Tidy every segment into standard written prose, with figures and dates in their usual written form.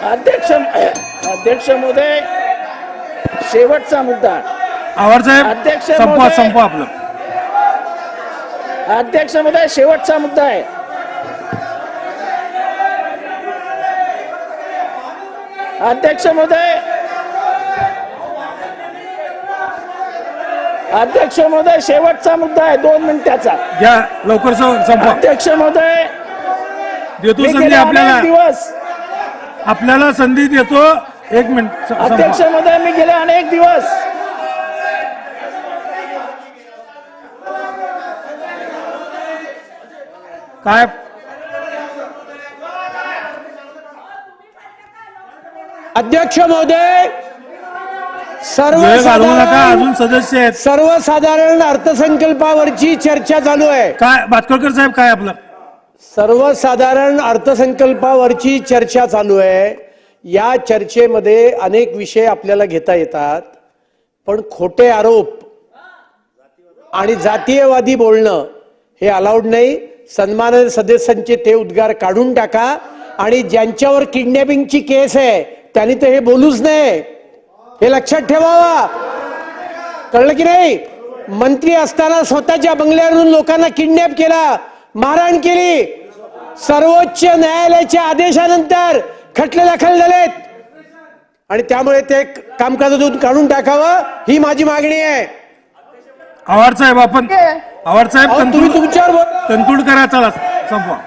अध्यक्ष महोदय, शेवटचा मुद्दा. आवार साहेब, अध्यक्ष संपवा महोदय. संपवा आपलं. अध्यक्ष महोदय, शेवटचा मुद्दा आहे. अध्यक्ष महोदय, शेवटचा मुद्दा आहे 2 मिनिटाचा. घ्या लवकर संपवा. अध्यक्ष महोदय, देतो मी संधी गेले अनेक दिवस. आपल्याला संधी देतो. 1 मिनिट. अध्यक्ष महोदय, मी गेले अनेक दिवस काय अध्यक्ष महोदय, वेळ घालवू नका, अजून सदस्य आहेत. सर्वसाधारण अर्थसंकल्पावरची चर्चा चालू आहे. काय भातखळकर साहेब, काय आपलं? सर्वसाधारण अर्थसंकल्पावरची चर्चा चालू आहे. या चर्चेमध्ये अनेक विषय आपल्याला घेता येतात, पण खोटे आरोप आणि जातीयवादी बोलणं हे अलाउड नाही. सन्माननीय सदस्यांचे ते उद्गार काढून टाका. आणि ज्यांच्यावर किडनॅपिंगची केस आहे त्यांनी तर हे बोलूच नाही, हे लक्षात ठेवावा. कळलं की नाही? मंत्री असताना स्वतःच्या बंगल्यावरून लोकांना किडनॅप केला, मारहाण केली. सर्वोच्च न्यायालयाच्या आदेशानंतर खटले दाखल झालेत आणि त्यामुळे ते कामकाजातून काढून टाकावं ही माझी मागणी आहे. आवार साहेब, आवार साहेब, तुम्ही तुमच्यावर कन्क्लूड करा. चला संपवा.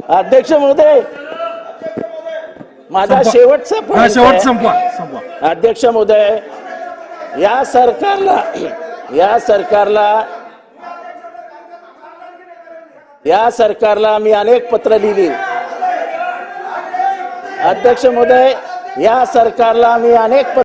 अध्यक्ष महोदय, माझा शेवटचा point शेवट आहे. संपवा. अध्यक्ष महोदय, या सरकारला मी अनेक पत्र लिहिली. अध्यक्ष महोदय, या सरकारला मी अनेक